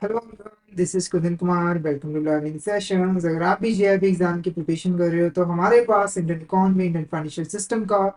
Hello, this is Kundan Kumar. Welcome to learning sessions. अगर आप भी जीआईबी एग्जाम की प्रिपरेशन कर रहे हो तो हमारे पास Indian economy, Indian financial system का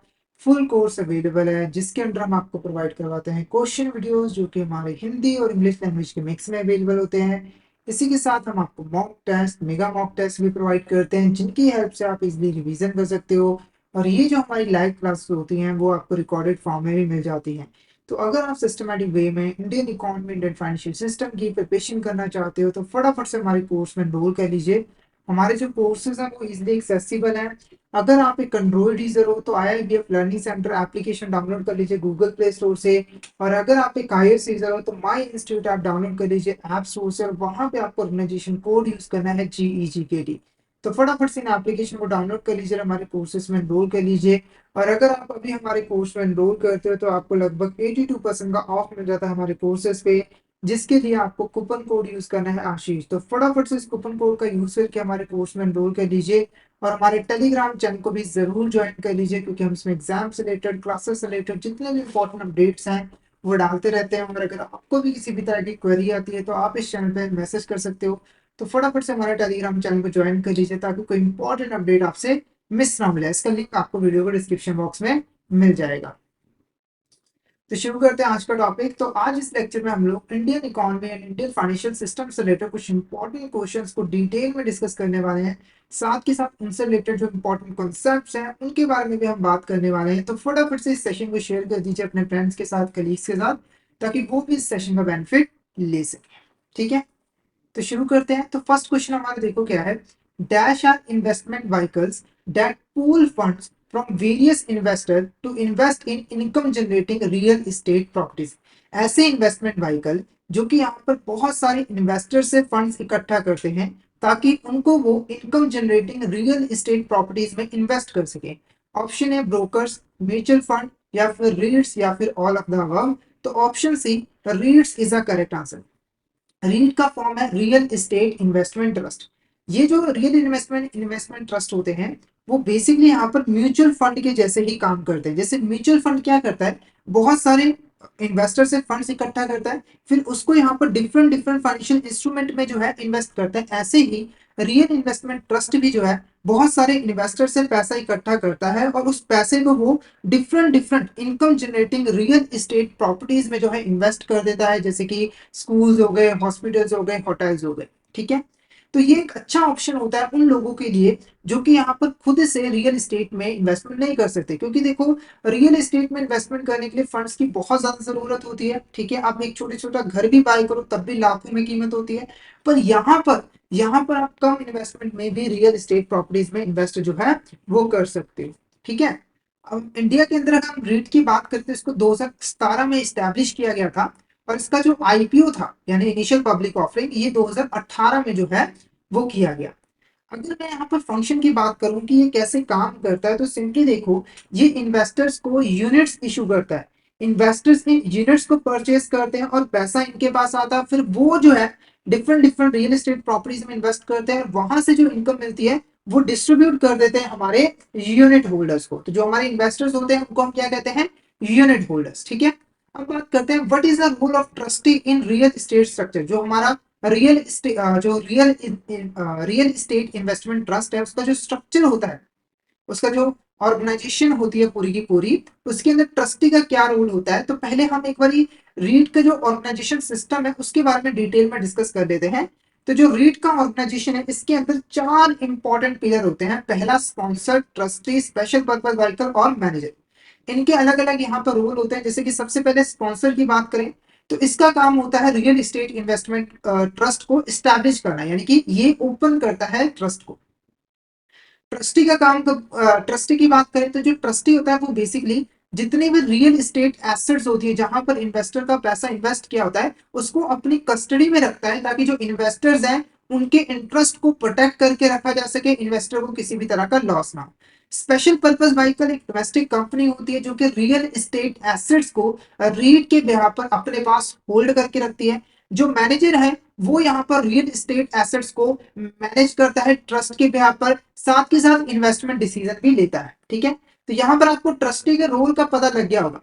फुल कोर्स अवेलेबल है, जिसके अंदर हम आपको प्रोवाइड करवाते हैं क्वेश्चन वीडियोस जो कि हमारे हिंदी और इंग्लिश लैंग्वेज के मिक्स में अवेलेबल होते हैं। इसी के साथ हम आपको mock test, mega mock test भी प्रोवाइड करते हैं, जिनकी हेल्प से आप इजिली रिवीजन कर सकते हो। और ये जो हमारी लाइव क्लास होती हैं वो आपको रिकॉर्डेड फॉर्म में भी मिल जाती हैं। तो अगर आप सिस्टमैटिक वे में Indian economy, Indian financial system की प्रिपरेशन करना चाहते हो तो फटाफट से हमारे कोर्स में एनरोल कर लीजिए। हमारे जो कोर्सेज हैं वो इजिली एक्सेसिबल हैं। अगर आप एक एंड्रॉइड यूजर हो तो IIBF learning centre application download कर लीजिए गूगल प्ले स्टोर से। और अगर आप एक iOS यूजर हो तो माई इंस्टीट्यूट ऐप डाउनलोड कर लीजिए ऐप स्टोर से, और वहां पे आपको ऑर्गेनाइजेशन कोड यूज करना है GEGKD। तो फटाफट से इन एप्लीकेशन को डाउनलोड कर लीजिए, हमारे कोर्सेज में एनरोल कर लीजिए। और अगर आप अभी हमारे कोर्स में एनरोल करते हो तो आपको लगभग 82% का ऑफ मिल जाता है हमारे कोर्सेज पे, जिसके लिए आपको कूपन कोड यूज करना है आशीष। तो फटाफट से इस कूपन कोड का यूज करके हमारे कोर्स में एनरोल कर लीजिए। और हमारे टेलीग्राम चैनल को भी जरूर ज्वाइन कर लीजिए, क्योंकि हम इसमें एग्जाम से रिलेटेड, क्लासेस से रिलेटेड जितने भी इंपॉर्टेंट अपडेट्स हैं वो डालते रहते हैं। और अगर आपको भी किसी भी तरह की क्वेरी आती है तो आप इस चैनल पे मैसेज कर सकते हो। तो फटाफट से हमारे टेलीग्राम चैनल को ज्वाइन कर लीजिए, ताकि कोई इंपॉर्टेंट अपडेट आपसे मिस ना मिले। इसका लिंक आपको वीडियो को डिस्क्रिप्शन बॉक्स में मिल जाएगा। तो शुरू करते हैं आज का टॉपिक। तो आज इस लेक्चर में हम लोग Indian economy and Indian financial system से रिलेटेड कुछ इंपॉर्टेंट क्वेश्चंस को डिटेल में डिस्कस करने वाले हैं। साथ के साथ उनसे रिलेटेड जो इंपॉर्टेंट कॉन्सेप्ट्स हैं उनके बारे में भी हम बात करने वाले हैं। तो फटाफट से इस सेशन को शेयर कर दीजिए अपने फ्रेंड्स के साथ, कलीग्स के साथ, ताकि वो भी इस सेशन का बेनिफिट ले सके। ठीक है, तो शुरू करते हैं। तो फर्स्ट क्वेश्चन हमारा देखो क्या है। Dash are investment vehicles that pool funds from various investor to invest in income generating real estate properties. ऐसे इन्वेस्टमेंट व्हीकल जो कि यहाँ पर बहुत सारे इन्वेस्टर से फंड्स इकट्ठा करते हैं, ताकि उनको वो income generating real estate properties में इन्वेस्ट कर सके। ऑप्शन है ब्रोकर्स, म्यूचुअल फंड, या फिर रीड्स, या फिर ऑल ऑफ द अबव। तो option C, REITs is a correct answer. REIT का फॉर्म है रियल एस्टेट इन्वेस्टमेंट ट्रस्ट। ये जो रियल इन्वेस्टमेंट इन्वेस्टमेंट ट्रस्ट होते हैं वो बेसिकली यहाँ पर म्यूचुअल फंड के जैसे ही काम करते हैं। जैसे म्यूचुअल फंड क्या करता है, बहुत सारे इन्वेस्टर से फंड्स इकट्ठा करता है, फिर उसको यहाँ पर डिफरेंट डिफरेंट फाइनेंशियल इंस्ट्रूमेंट में जो है इन्वेस्ट करता है। ऐसे ही रियल इन्वेस्टमेंट ट्रस्ट भी जो है बहुत सारे इन्वेस्टर से पैसा इकट्ठा करता है, और उस पैसे को वो different different income generating real estate properties में जो है इन्वेस्ट कर देता है, जैसे कि स्कूल्स हो गए, हॉस्पिटल्स हो गए, होटल्स हो गए। ठीक है, तो ये एक अच्छा ऑप्शन होता है उन लोगों के लिए जो कि यहाँ पर खुद से रियल एस्टेट में इन्वेस्टमेंट नहीं कर सकते, क्योंकि देखो रियल एस्टेट में इन्वेस्टमेंट करने के लिए फंड्स की बहुत ज्यादा जरूरत होती है। ठीक है, आप एक छोटे छोटा घर भी बाय करो तब भी लाखों में कीमत होती है। पर यहाँ पर आप कम इन्वेस्टमेंट में भी रियल एस्टेट प्रॉपर्टीज में इन्वेस्ट जो है वो कर सकते हो। ठीक है, अब इंडिया के अंदर अगर हम रेट की बात करते हैं, इसको 2017 में इस्टेब्लिश किया गया था। और इसका जो IPO था, यानी इनिशियल पब्लिक ऑफरिंग, ये 2018 में जो है वो किया गया। अगर मैं यहाँ पर फंक्शन की बात करूं कि ये कैसे काम करता है, तो सिंपली देखो, ये इन्वेस्टर्स को यूनिट्स इशू करता है। इन्वेस्टर्स इन यूनिट्स को परचेज करते हैं और पैसा इनके पास आता है, फिर वो जो है different different real estate properties में इन्वेस्ट करते हैं, और वहां से जो इनकम मिलती है वो डिस्ट्रीब्यूट कर देते हैं हमारे यूनिट होल्डर्स को। तो जो हमारे इन्वेस्टर्स होते हैं उनको हम क्या कहते हैं, यूनिट होल्डर्स। ठीक है, अब बात करते हैं what is the role of trustee in real estate structure. जो हमारा रियल एस्टेट इन्वेस्टमेंट ट्रस्ट है, उसका जो स्ट्रक्चर होता है, उसका जो ऑर्गेनाइजेशन होती है पूरी की पूरी, उसके अंदर ट्रस्टी का क्या रोल होता है। तो पहले हम एक बार रीट का जो ऑर्गेनाइजेशन सिस्टम है उसके बारे में डिटेल में डिस्कस कर लेते हैं। तो जो रीट का ऑर्गेनाइजेशन है, इसके अंदर चार इंपॉर्टेंट पिलर होते हैं। पहला sponsor, trustee, special purpose vehicle और मैनेजर। इनके अलग अलग यहाँ पर रोल होते हैं। जैसे कि सबसे पहले स्पॉन्सर की बात करें तो इसका काम होता है रियल एस्टेट इन्वेस्टमेंट ट्रस्ट को स्टैब्लिश करना, यानी कि ये ओपन करता है ट्रस्ट को। ट्रस्टी का काम, ट्रस्टी की बात करें तो जो ट्रस्टी होता है वो बेसिकली जितनी भी रियल एस्टेट एसेट्स होती है जहां पर इन्वेस्टर का पैसा इन्वेस्ट किया होता है उसको अपनी कस्टडी में रखता है, ताकि जो इन्वेस्टर्स हैं उनके इंटरेस्ट को प्रोटेक्ट करके रखा जा सके, इन्वेस्टर को किसी भी तरह का लॉस ना हो। स्पेशल पर्पज व्हीकल एक डोमेस्टिक कंपनी होती है जो कि रियल एस्टेट एसेट्स को रीट के बिहार पर अपने पास होल्ड करके रखती है। जो मैनेजर है वो यहाँ पर रियल एस्टेट एसेट्स को मैनेज करता है ट्रस्ट के बिहार पर, साथ के साथ इन्वेस्टमेंट डिसीजन भी लेता है। ठीक है, तो यहाँ पर आपको ट्रस्टी के रोल का पता लग गया होगा।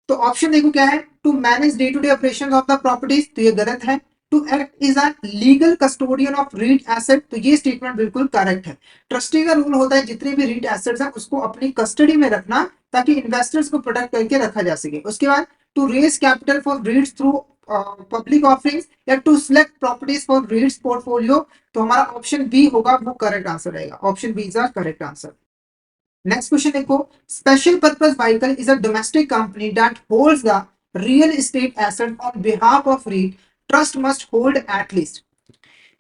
तो ऑप्शन देखो क्या है, to manage day to day operation of the properties, तो ये गलत है। To act is a legal custodian of REIT asset, तो ये स्टेटमेंट बिल्कुल करेक्ट है। ट्रस्टी का रोल होता है जितने भी रीट एसेट्स हैं उसको अपनी कस्टडी में रखना ताकि इन्वेस्टर्स को प्रोटेक्ट करके रखा जा सके। उसके बाद to raise capital for REITs through public offerings या to select properties for REITs portfolio, तो हमारा ऑप्शन बी होगा, वो करेक्ट आंसर रहेगा। Option B is the correct answer. Next question देखो, special purpose vehicle is a domestic company that holds the real estate asset on behalf of REIT, trust must hold at least.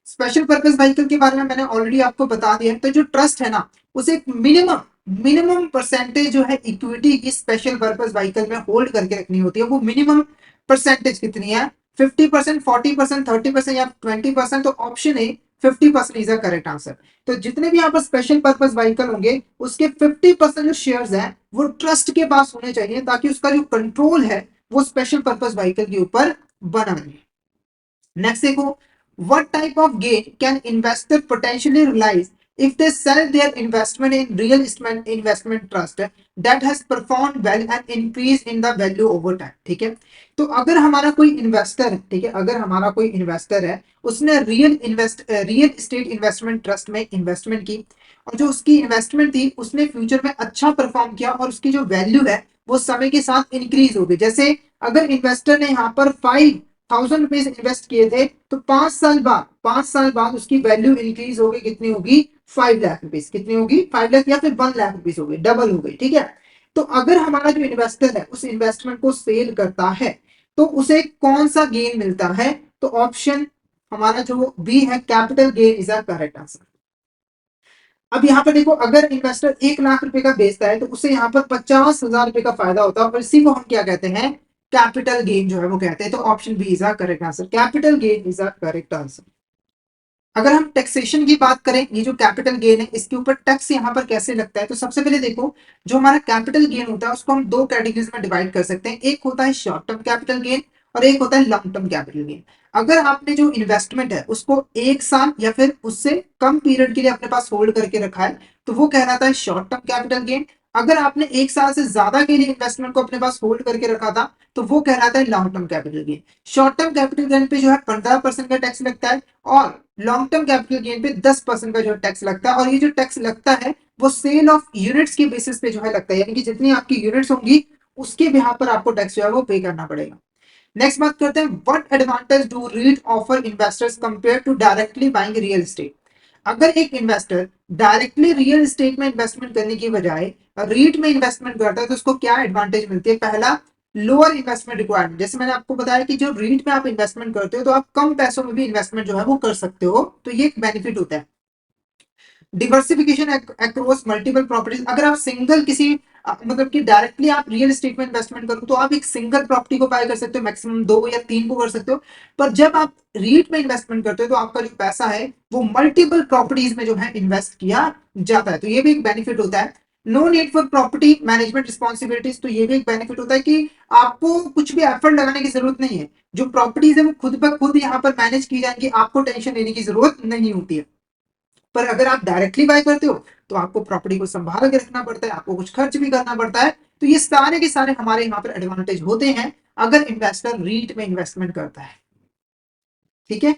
Special purpose vehicle के बारे में मैंने already आपको बता दिया है। तो जो ट्रस्ट है ना, उसे एक मिनिमम मिनिमम परसेंटेज जो है इक्विटी की स्पेशल पर्पस व्हीकल में होल्ड करके रखनी होती है। वो मिनिमम परसेंटेज कितनी है? 50%, 40%, 30% या 20%। तो option A 50% is the correct answer. तो जितने भी यहाँ पर स्पेशल पर्पस व्हीकल होंगे उसके 50% जो शेयर्स हैं वो ट्रस्ट के पास होने चाहिए ताकि उसका जो कंट्रोल है वो स्पेशल पर्पस व्हीकल के ऊपर बना रहे। नेक्स्ट देखो, what type of gain can investor potentially realize if they sell their investment in real estate investment trust that has performed well and increase in the value over time? ठीक है, तो अगर हमारा कोई इन्वेस्टर है, ठीक है, अगर हमारा कोई इन्वेस्टर है, उसने रियल एस्टेट इन्वेस्टमेंट ट्रस्ट में इन्वेस्टमेंट की और जो उसकी इन्वेस्टमेंट थी उसने फ्यूचर में अच्छा परफॉर्म किया और उसकी जो वैल्यू है वो समय के साथ इंक्रीज हो गई। जैसे अगर इन्वेस्टर ने यहाँ पर 5,000 रुपीज इन्वेस्ट किए थे तो 5 साल बाद उसकी वैल्यू इंक्रीज हो गई, कितनी होगी? 5 लाख रुपीज। कितनी होगी? 5 लाख या फिर 1 लाख रुपीज हो गई, डबल हो गई। ठीक है, तो अगर हमारा जो इन्वेस्टर है उस इन्वेस्टमेंट को सेल करता है तो उसे कौन सा गेन मिलता है? तो ऑप्शन हमारा जो बी है, capital gain is a correct answer. अब यहाँ पर देखो, अगर इन्वेस्टर 1 लाख रुपए का बेचता है तो उसे यहाँ पर 50,000 रुपए का फायदा होता है और इसी को हम क्या कहते हैं? कैपिटल गेन जो है वो कहते हैं। तो option B is a correct answer, capital gain is a correct answer. अगर हम टैक्सेशन की बात करें, ये जो कैपिटल गेन है इसके ऊपर टैक्स यहाँ पर कैसे लगता है, तो सबसे पहले देखो, जो हमारा कैपिटल गेन होता है उसको हम दो कैटेगरीज में डिवाइड कर सकते हैं। एक होता है शॉर्ट टर्म कैपिटल गेन और एक होता है लॉन्ग टर्म कैपिटल गेन। अगर आपने जो इन्वेस्टमेंट है उसको 1 साल या फिर उससे कम पीरियड के लिए अपने पास होल्ड करके रखा है तो वो कहलाता है शॉर्ट टर्म कैपिटल गेन। अगर आपने 1 साल से ज्यादा के लिए इन्वेस्टमेंट को अपने पास होल्ड करके रखा था तो वो कहलाता है long term capital gain. Short term capital gain पे जो है 15% का टैक्स लगता है और लॉन्ग टर्म कैपिटल गेन पे 10% का जो टैक्स लगता है। और ये जो टैक्स लगता है वो सेल ऑफ यूनिट्स के बेसिस पे जो है लगता है, यानी कि जितनी आपकी यूनिट्स होंगी उसके बिहार पर आपको टैक्स जो है वो पे करना पड़ेगा। नेक्स्ट बात करते हैं, what advantage do REIT offer investors compare to directly buying real estate. अगर एक इन्वेस्टर डायरेक्टली रियल एस्टेट में इन्वेस्टमेंट करने की बजाय रीट में इन्वेस्टमेंट करता है तो उसको क्या एडवांटेज मिलती है? पहला, लोअर इन्वेस्टमेंट रिक्वायरमेंट। जैसे मैंने आपको बताया कि जो रीट में आप इन्वेस्टमेंट करते हो तो आप कम पैसों में भी इन्वेस्टमेंट जो है वो कर सकते हो, तो ये एक बेनिफिट होता है। Diversification across multiple properties. अगर आप सिंगल किसी मतलब कि डायरेक्टली आप रियल एस्टेट में इन्वेस्टमेंट करो तो आप एक सिंगल प्रॉपर्टी को बाय कर सकते हो, मैक्सिमम 2 या 3 को कर सकते हो। पर जब आप रीट में इन्वेस्टमेंट करते हो तो आपका जो पैसा है वो मल्टीपल प्रॉपर्टीज में जो है इन्वेस्ट किया जाता है, तो ये भी एक बेनिफिट होता है। No need for property management responsibilities, तो ये भी एक बेनिफिट होता है कि आपको कुछ भी एफर्ट लगाने की जरूरत नहीं है। जो प्रॉपर्टीज है वो खुद ब खुद यहाँ पर मैनेज की जाएंगी, आपको टेंशन लेने की जरूरत नहीं होती है। पर अगर आप डायरेक्टली बाय करते हो तो आपको प्रॉपर्टी को संभाल के रखना पड़ता है, आपको कुछ खर्च भी करना पड़ता है। तो ये सारे के सारे हमारे यहाँ पर एडवांटेज होते हैं अगर इन्वेस्टर रीट में इन्वेस्टमेंट करता है। ठीक है,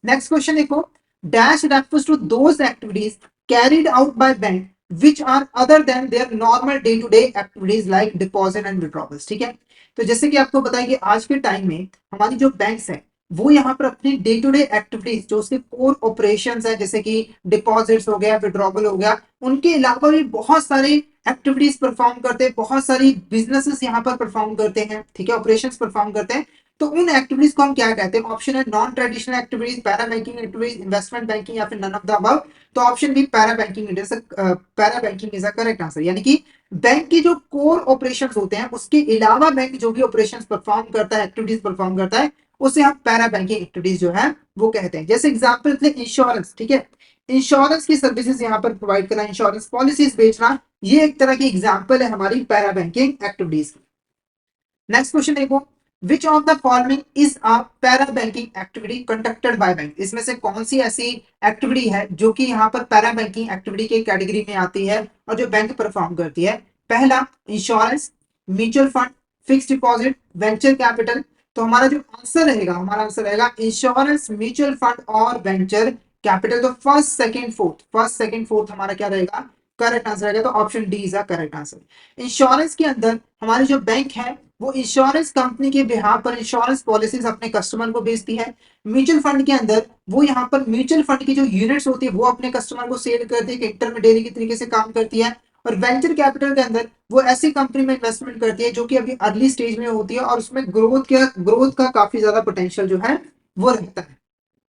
नेक्स्ट क्वेश्चन देखो, dash refers to those activities carried out by bank which are other than their normal day to day activities like deposit and withdrawals. ठीक है, तो जैसे कि आपको बताया कि आज के टाइम में हमारी जो बैंक्स है वो यहाँ पर अपनी डे टू डे एक्टिविटीज जो उसके कोर ऑपरेशंस है जैसे कि डिपॉजिट्स हो गया, विड्रॉवल हो गया, उनके अलावा भी बहुत सारे एक्टिविटीज परफॉर्म करते हैं, बहुत सारी बिजनेसेस यहाँ पर परफॉर्म करते हैं। ठीक है, ऑपरेशंस परफॉर्म करते हैं। तो उन एक्टिविटीज को हम क्या कहते हैं? ऑप्शन है non traditional activities, para banking activities, investment banking या फिर नन ऑफ द अबव। तो option B para banking, para banking is a correct answer. यानी कि बैंक की जो कोर ऑपरेशंस होते हैं उसके अलावा बैंक जो भी ऑपरेशंस परफॉर्म करता है, एक्टिविटीज परफॉर्म करता है, उसे हम पैरा बैंकिंग एक्टिविटीज जो है वो कहते हैं। जैसे एग्जांपल इंश्योरेंस। ठीक है, इंश्योरेंस की सर्विसेज यहाँ पर प्रोवाइड करना, इंश्योरेंस पॉलिसीज बेचना, ये एक तरह की एग्जांपल है हमारी पैरा बैंकिंग एक्टिविटीज की। नेक्स्ट क्वेश्चन देखो, which of the following is a para banking activity conducted by bank. इसमें से कौन सी ऐसी एक्टिविटी है जो कि यहाँ पर पैरा बैंकिंग एक्टिविटी के कैटेगरी में आती है और जो बैंक परफॉर्म करती है? पहला, insurance, mutual fund, fix deposit, venture capital तो हमारा आंसर रहेगा इंश्योरेंस, म्यूचुअल फंड और वेंचर कैपिटल। तो फर्स्ट सेकंड फोर्थ हमारा क्या रहेगा, करेक्ट आंसर रहेगा। तो option D is the correct answer. Insurance के अंदर हमारी जो बैंक है वो इंश्योरेंस कंपनी के बिहाफ पर इंश्योरेंस पॉलिसीज अपने कस्टमर को बेचती है। म्यूचुअल फंड के अंदर वो यहाँ पर म्यूचुअल फंड की जो यूनिट्स होती है वो अपने कस्टमर को सेल करती है, इंटरमीडियरी की तरीके से काम करती है। और वेंचर कैपिटल के अंदर वो ऐसी कंपनी में इन्वेस्टमेंट करती है जो कि अभी अर्ली स्टेज में होती है और उसमें ग्रोथ का काफी ज्यादा पोटेंशियल जो है वो रहता है।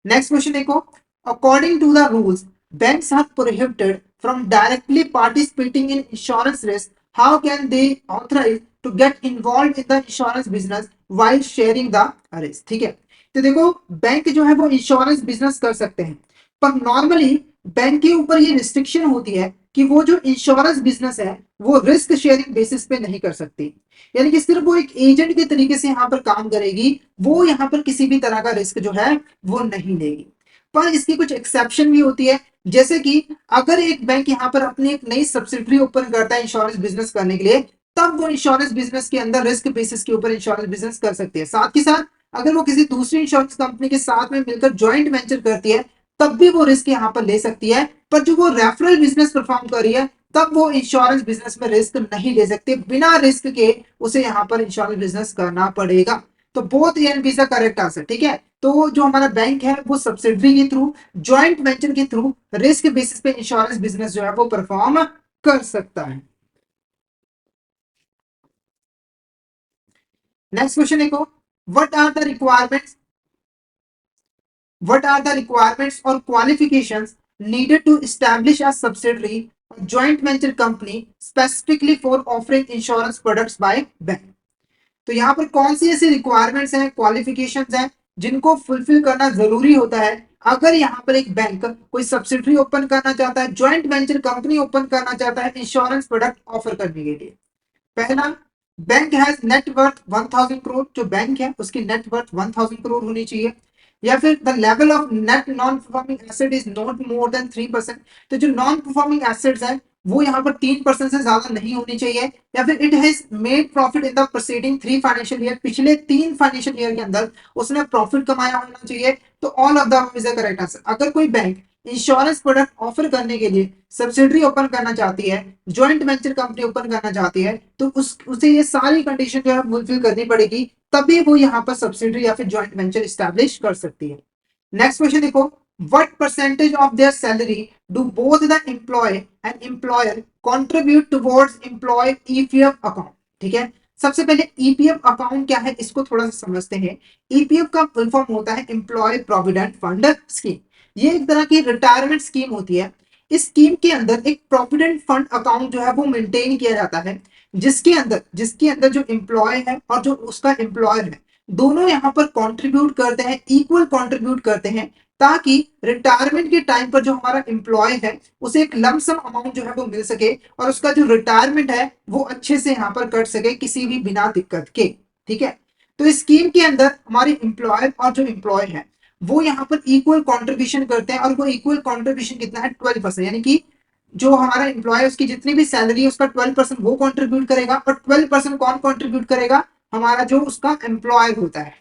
नेक्स्ट क्वेश्चन देखो, according to the rules banks are prohibited from directly participating in insurance risk. How can they authorize to get involved in the insurance business while sharing the risk? ठीक है, तो देखो बैंक जो है वो insurance business कर सकते हैं, पर नॉर्मली बैंक के ऊपर ये रिस्ट्रिक्शन होती है कि वो जो इंश्योरेंस बिजनेस है वो रिस्क शेयरिंग बेसिस पे नहीं कर सकती। यानी कि सिर्फ वो एक एजेंट के तरीके से यहाँ पर काम करेगी, वो यहाँ पर किसी भी तरह का रिस्क जो है वो नहीं लेगी। पर इसकी कुछ एक्सेप्शन भी होती है, जैसे कि अगर एक बैंक यहाँ पर अपनी एक नई सब्सिडरी ओपन करता है इंश्योरेंस बिजनेस करने के लिए, तब वो इंश्योरेंस बिजनेस के अंदर रिस्क बेसिस के ऊपर इंश्योरेंस बिजनेस कर सकती है। साथ ही साथ अगर वो किसी दूसरी इंश्योरेंस कंपनी के साथ में मिलकर ज्वाइंट वेंचर करती है, तब भी वो रिस्क यहाँ पर ले सकती है। पर जो वो रेफरल बिजनेस परफॉर्म कर रही है, तब वो इंश्योरेंस बिजनेस में रिस्क नहीं ले सकते, बिना रिस्क के उसे यहाँ पर इंश्योरेंस बिजनेस करना पड़ेगा। तो both A and B is the correct answer. ठीक है, तो जो हमारा बैंक है वो सब्सिडरी के थ्रू, ज्वाइंट वेंचर के थ्रू रिस्क बेसिस पे इंश्योरेंस बिजनेस जो है वो परफॉर्म कर सकता है। नेक्स्ट क्वेश्चन देखो, व्हाट आर द रिक्वायरमेंट्स और qualifications needed to establish a subsidiary or joint venture company specifically for offering insurance products by bank? तो यहाँ पर कौन सी ऐसी रिक्वायरमेंट्स हैं, क्वालिफिकेशंस हैं जिनको फुलफिल करना जरूरी होता है अगर यहाँ पर एक बैंक कोई सब्सिडरी ओपन करना चाहता है, ज्वाइंट वेंचर कंपनी ओपन करना चाहता है इंश्योरेंस प्रोडक्ट ऑफर करने के लिए? पहला, बैंक हैज नेटवर्थ 1000 करोड़, जो बैंक है उसकी नेटवर्थ 1000 करोड़ होनी चाहिए। या फिर the level of net non performing asset is not more than 3%, तो जो नॉन परफॉर्मिंग एसेट्स है वो यहाँ पर 3% से ज्यादा नहीं होनी चाहिए। या फिर it has made profit in the preceding 3 financial year, पिछले 3 फाइनेंशियल ईयर के अंदर उसने प्रॉफिट कमाया होना चाहिए। तो all of the is the correct answer. अगर कोई बैंक इंश्योरेंस प्रोडक्ट ऑफर करने के लिए सब्सिडरी ओपन करना चाहती है, ज्वाइंट वेंचर कंपनी ओपन करना चाहती है, तो उसे ये सारी कंडीशन जो है फुलफिल करनी पड़ेगी, तभी वो यहाँ पर सब्सिडरी या फिर ज्वाइंट वेंचर इस्टेब्लिश कर सकती है। नेक्स्ट क्वेश्चन देखो, what percentage of their salary do both the employee and employer contribute towards employee EPF account? ठीक है, सबसे पहले ईपीएफ अकाउंट क्या है इसको थोड़ा सा समझते हैं। ईपीएफ का फुल फॉर्म होता है एम्प्लॉय प्रोविडेंट फंड स्कीम। ये एक तरह की रिटायरमेंट स्कीम होती है। इस स्कीम के अंदर एक प्रोविडेंट फंड अकाउंट जो है वो मेंटेन किया जाता है, जिसके अंदर जो एम्प्लॉय है और जो उसका एम्प्लॉयर है दोनों यहाँ पर कंट्रीब्यूट करते हैं, इक्वल कंट्रीब्यूट करते हैं, ताकि रिटायरमेंट के टाइम पर जो हमारा एम्प्लॉय है उसे एक लमसम अमाउंट जो है वो मिल सके और उसका जो रिटायरमेंट है वो अच्छे से यहाँ पर कट सके किसी भी बिना दिक्कत के। ठीक है, तो इस स्कीम के अंदर हमारे एम्प्लॉयर और जो एम्प्लॉय है वो यहाँ पर इक्वल कंट्रीब्यूशन करते हैं, और वो इक्वल कंट्रीब्यूशन कितना है, 12%। यानी कि जो हमारा एम्प्लॉय है उसकी जितनी भी सैलरी है उसका 12% वो कंट्रीब्यूट करेगा, और 12% कौन कंट्रीब्यूट करेगा, हमारा जो उसका एम्प्लॉयर होता है।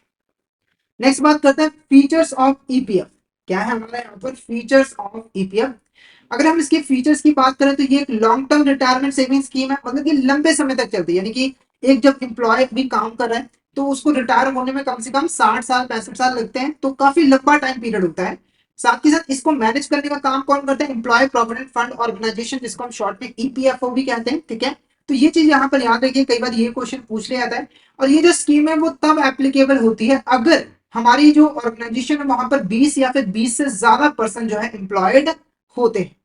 नेक्स्ट बात करते हैं फीचर्स ऑफ ईपीएफ। क्या है हमारा यहाँ पर फीचर्स ऑफ ईपीएफ? अगर हम इसके फीचर्स की बात करें तो ये एक long term retirement saving scheme है, मतलब कि लंबे समय तक चलती है। यानी कि एक जब एम्प्लॉय भी काम कर रहा है तो उसको रिटायर होने में कम से कम 60 साल 65 साल लगते हैं, तो काफी लंबा टाइम पीरियड होता है। साथ ही साथ इसको मैनेज करने का काम कौन करता है, एम्प्लॉय प्रोविडेंट फंड ऑर्गेनाइजेशन, जिसको हम शॉर्ट में ईपीएफओ भी कहते हैं। ठीक है, तो ये चीज यहाँ पर याद रखिए, कई बार ये क्वेश्चन पूछ लिया जाता है। और ये जो स्कीम है वो तब एप्लीकेबल होती है अगर हमारी जो ऑर्गेनाइजेशन है वहां पर 20 या फिर 20 से ज्यादा पर्सन जो है एम्प्लॉयड होते हैं।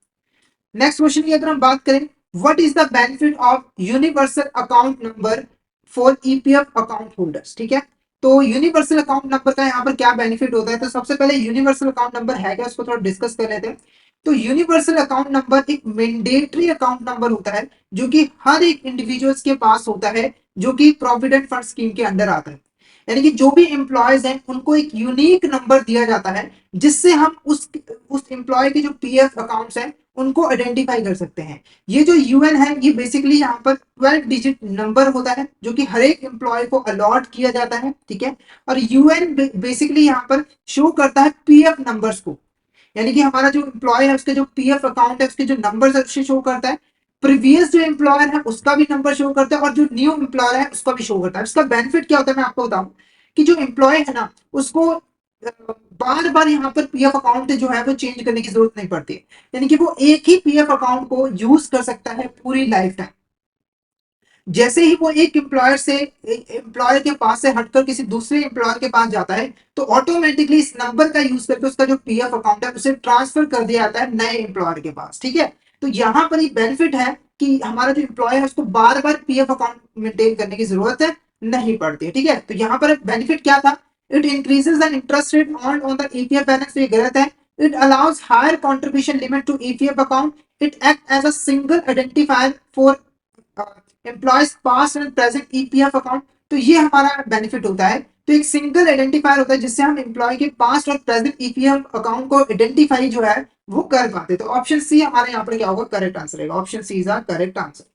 नेक्स्ट क्वेश्चन की अगर हम बात करें, what is the benefit of universal account number for EPF account holders? ठीक है, तो यूनिवर्सल अकाउंट नंबर का यहाँ पर क्या बेनिफिट होता है? तो सबसे पहले यूनिवर्सल अकाउंट नंबर है क्या, उसको थोड़ा डिस्कस कर लेते हैं। तो यूनिवर्सल अकाउंट नंबर एक मैंडेटरी अकाउंट नंबर होता है जो कि हर एक इंडिविजुअल्स के पास होता है, जो कि प्रोविडेंट फंड स्कीम के अंडर आता है। यानी कि जो भी एम्प्लॉयज हैं उनको एक यूनिक नंबर दिया जाता है, जिससे हम उस एम्प्लॉय के जो पीएफ अकाउंट्स हैं उनको आइडेंटिफाई कर सकते हैं। ये जो यूएन है ये बेसिकली यहाँ पर 12 डिजिट नंबर होता है जो कि हर एक एम्प्लॉय को अलॉट किया जाता है, ठीक है। और यूएन बेसिकली यहाँ पर शो करता है पीएफ नंबर्स को, यानी कि हमारा जो एम्प्लॉय है उसके जो पीएफ अकाउंट है उसके जो नंबर है उससे शो करता है। प्रीवियस जो एम्प्लॉयर है उसका भी नंबर शो करता है और जो न्यू एम्प्लॉयर है उसका भी शो करता है। इसका बेनिफिट क्या होता है मैं आपको बताऊं कि जो एम्प्लॉय है ना उसको बार बार यहाँ पर पीएफ अकाउंट जो है वो चेंज करने की जरूरत नहीं पड़ती है, यानी कि वो एक ही पीएफ अकाउंट को यूज कर सकता है पूरी लाइफ टाइम। जैसे ही वो एक एम्प्लॉयर के पास से हटकर किसी दूसरे एम्प्लॉयर के पास जाता है तो ऑटोमेटिकली इस नंबर का यूज करके उसका जो पीएफ अकाउंट है उसे ट्रांसफर कर दिया जाता है नए एम्प्लॉयर के पास, ठीक है। तो यहाँ पर एक बेनिफिट है कि हमारा जो एम्प्लॉय है उसको बार बार पीएफ अकाउंट मेंटेन करने की जरूरत है नहीं पड़ती है, ठीक है। तो यहाँ पर बेनिफिट क्या था, it increases the interest rate on the EPF balance, ये गलत है। It allows higher contribution limit to EPF account, it act as a single identifier for employees past and present EPF account. तो ये हमारा benefit होता है। तो एक सिंगल आइडेंटिफायर होता है जिससे हम एम्प्लॉय के पास्ट और प्रेजेंट ईपीएफ अकाउंट को आइडेंटिफाई जो है वो कर पाते। तो ऑप्शन सी हमारे यहाँ पर क्या होगा, करेक्ट आंसर है। Option C is are correct answer.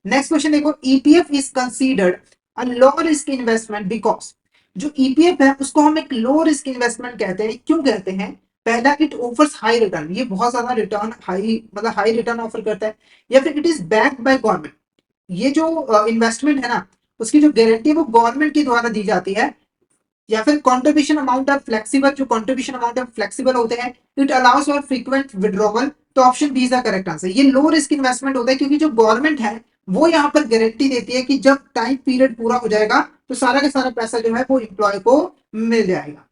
Next question देखो, EPF is considered a low risk investment because, जो ईपीएफ है उसको हम एक लो रिस्क इन्वेस्टमेंट कहते हैं। क्यों कहते हैं, पहला इट ऑफर्स हाई रिटर्न, ये बहुत ज्यादा रिटर्न हाई मतलब हाई रिटर्न ऑफर करता है। या फिर it is backed by government, ये जो इन्वेस्टमेंट है ना उसकी जो गारंटी है वो गवर्नमेंट के द्वारा दी जाती है। या फिर कंट्रीब्यूशन अमाउंट ऑफ फ्लेक्सिबल, जो कंट्रीब्यूशन अमाउंट ऑफ फ्लेक्सिबल होते हैं। It allows for frequent withdrawal. तो option B is the correct answer. ये लो रिस्क इन्वेस्टमेंट होता है क्योंकि जो गवर्नमेंट है वो यहाँ पर गारंटी देती है कि जब टाइम पीरियड पूरा हो जाएगा तो सारा का सारा पैसा जो है वो एम्प्लॉय को मिल जाएगा।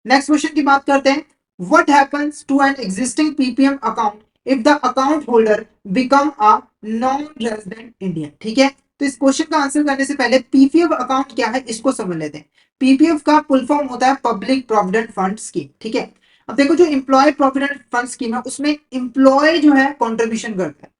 नेक्स्ट क्वेश्चन की बात करते हैं, what happens to an existing PPM account if the account holder become a non resident Indian, ठीक है। तो इस क्वेश्चन का आंसर करने से पहले पीपीएफ अकाउंट क्या है इसको समझ लेते हैं। पीपीएफ का फुल फॉर्म होता है पब्लिक प्रोविडेंट फंड स्कीम, ठीक है। अब देखो जो एम्प्लॉय प्रोविडेंट फंड स्कीम है उसमें एम्प्लॉय जो है कंट्रीब्यूशन करता है,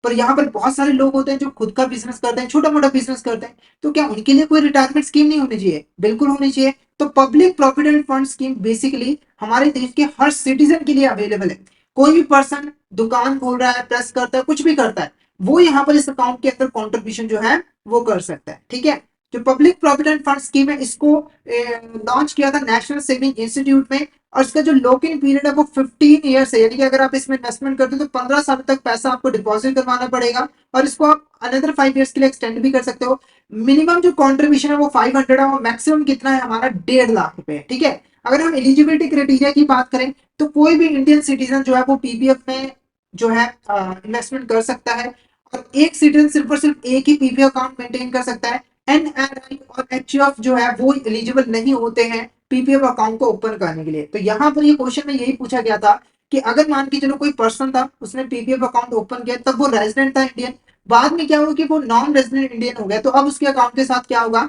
पर यहाँ पर बहुत सारे लोग होते हैं जो खुद का बिजनेस करते हैं, छोटा मोटा बिजनेस करते हैं। तो क्या उनके लिए कोई रिटायरमेंट स्कीम नहीं होनी चाहिए, बिल्कुल होनी चाहिए। तो public provident fund scheme basically हमारे देश के हर सिटीजन के लिए अवेलेबल है। कोई भी पर्सन दुकान खोल रहा है, प्रेस करता है, कुछ भी करता है, वो यहाँ पर इस अकाउंट के अंदर कॉन्ट्रीब्यूशन जो है वो कर सकता है, ठीक है। जो पब्लिक प्रोविडेंट फंड स्कीम है इसको लॉन्च किया था नेशनल सेविंग इंस्टीट्यूट में, और इसका जो लॉक इन पीरियड है वो 15 ईयर्स है, यानी कि अगर आप इसमें इन्वेस्टमेंट करते हो तो 15 साल तक पैसा आपको डिपॉजिट करवाना पड़ेगा और इसको आप अनदर 5 ईयर्स के लिए एक्सटेंड भी कर सकते हो। मिनिमम जो कॉन्ट्रीब्यूशन है वो 500 है और मैक्सिमम कितना है हमारा 1.5 लाख रुपए, ठीक है। अगर हम एलिजिबिलिटी क्राइटेरिया की बात करें तो कोई भी इंडियन सिटीजन जो है वो पीपीएफ में जो है इन्वेस्टमेंट कर सकता है, और एक सिटीजन सिर्फ और सिर्फ एक ही पीपीएफ अकाउंट मेंटेन कर सकता है। एनआरआई और एचयूएफ जो है वो एलिजिबल नहीं होते हैं पीपीएफ अकाउंट को ओपन करने के लिए। तो यहाँ पर ये क्वेश्चन में यही पूछा गया था कि अगर मान के चलो कोई पर्सन था उसने पीपीएफ अकाउंट ओपन किया तब वो रेजिडेंट था इंडियन, बाद में क्या हुआ कि वो नॉन रेजिडेंट इंडियन हो गया, तो अब उसके अकाउंट के साथ क्या होगा,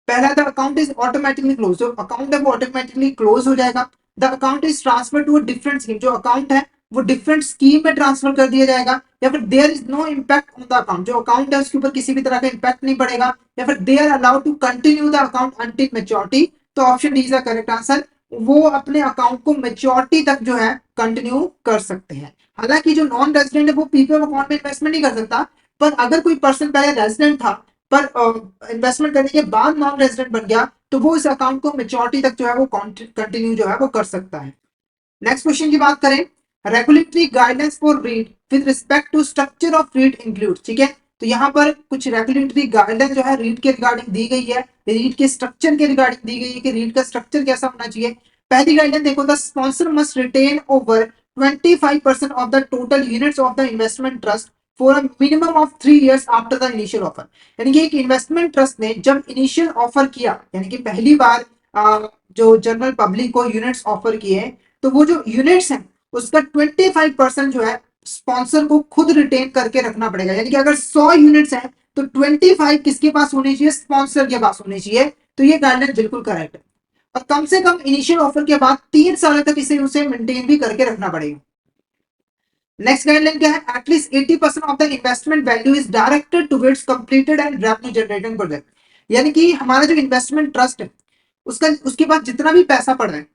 पहला the account is automatically close, जो अकाउंट है वो ऑटोमेटिकली क्लोज हो जाएगा। The account is transfer to a different scheme, जो अकाउंट है वो डिफरेंट स्कीम में ट्रांसफर कर दिया जाएगा। या फिर there is no impact on the account, जो अकाउंट है उसके ऊपर किसी भी तरह का इम्पैक्ट नहीं पड़ेगा। या फिर they are allowed to continue the account until maturity. तो option D is the correct answer, वो अपने अकाउंट को मेच्योरिटी तक जो है कंटिन्यू कर सकते हैं। हालांकि जो नॉन रेजिडेंट है वो पीपीएफ अकाउंट में इन्वेस्टमेंट नहीं कर सकता, पर अगर कोई पर्सन पहले रेजिडेंट था पर इन्वेस्टमेंट करने के बाद नॉन रेजिडेंट बन गया तो वो इस अकाउंट को मेच्योरिटी तक जो है वो कंटिन्यू जो है वो कर सकता है। नेक्स्ट क्वेश्चन की बात करें, regulatory guidance for REIT with respect to structure of REIT include, ठीक है। तो यहाँ पर कुछ रेगुलेटरी गाइडेंस जो है रीट के रिगार्डिंग दी गई है, रीट के स्ट्रक्चर के रिगार्डिंग दी गई है कि रीट का स्ट्रक्चर कैसा होना चाहिए। पहली गाइडेंस देखो, the sponsor must retain over 25% of the total units of the investment trust for a minimum of 3 years after the initial offer. यानी कि एक इन्वेस्टमेंट ट्रस्ट ने जब इनिशियल ऑफर किया, यानी कि पहली बार जो जनरल पब्लिक को यूनिट्स ऑफर किए, तो वो जो यूनिट्स हैं उसका 25% जो है स्पॉन्सर को खुद रिटेन करके रखना पड़ेगा। यानी कि अगर 100 यूनिट्स हैं तो 25 किसके पास होने चाहिए, स्पॉन्सर के पास होने चाहिए। तो ये गाइडलाइन बिल्कुल करेक्ट है, और कम से कम इनिशियल ऑफर के बाद 3 साल तक इसे उसे मेंटेन भी करके रखना पड़ेगा। नेक्स्ट गाइडलाइन क्या है, at least 80% of the investment value is directed towards completed and revenue generating project. यानी कि हमारा जो इन्वेस्टमेंट ट्रस्ट है उसका उसके पास जितना भी पैसा पड़ रहा है,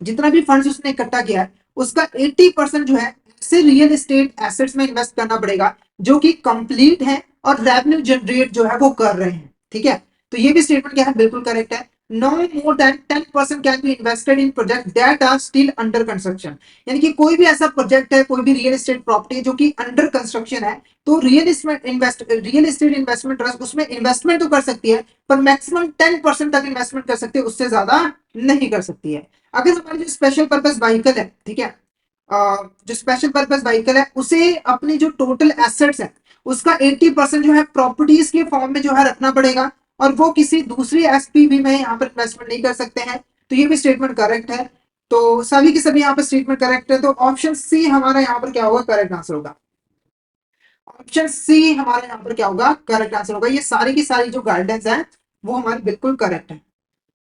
जितना भी फंड्स उसने इकट्ठा किया है उसका 80% जो है ऐसे रियल एस्टेट एसेट्स में इन्वेस्ट करना पड़ेगा जो कि कंप्लीट है और रेवेन्यू जनरेट जो है वो कर रहे हैं। ठीक है, तो ये भी स्टेटमेंट क्या है, बिल्कुल करेक्ट है। No more than 10% can be invested in project that are still under construction. यानी कि कोई भी ऐसा प्रोजेक्ट है, कोई भी रियल एस्टेट प्रॉपर्टी जो कि अंडर कंस्ट्रक्शन है, तो रियल एस्टेट इन्वेस्टमेंट ट्रस्ट उसमें इन्वेस्टमेंट तो कर सकती है, पर मैक्सिमम 10% तक इन्वेस्टमेंट कर सकती है, उससे ज्यादा नहीं कर सकती है। अगर हमारी जो स्पेशल पर्पज व्हीकल है, ठीक है, जो स्पेशल पर्पज व्हीकल है उसे अपनी जो टोटल एसेट्स है उसका 80% जो है प्रॉपर्टीज के फॉर्म में जो है रखना पड़ेगा, और वो किसी दूसरी एसपीवी में यहाँ पर इन्वेस्टमेंट नहीं कर सकते हैं। तो ये भी स्टेटमेंट करेक्ट है। तो सभी के सभी यहाँ पर स्टेटमेंट करेक्ट है, तो ऑप्शन सी हमारा यहाँ पर क्या होगा, करेक्ट आंसर होगा। ऑप्शन सी हमारा यहाँ पर क्या होगा, करेक्ट आंसर होगा। ये सारी की सारी जो गाइडेंस है वो हमारी बिल्कुल करेक्ट है।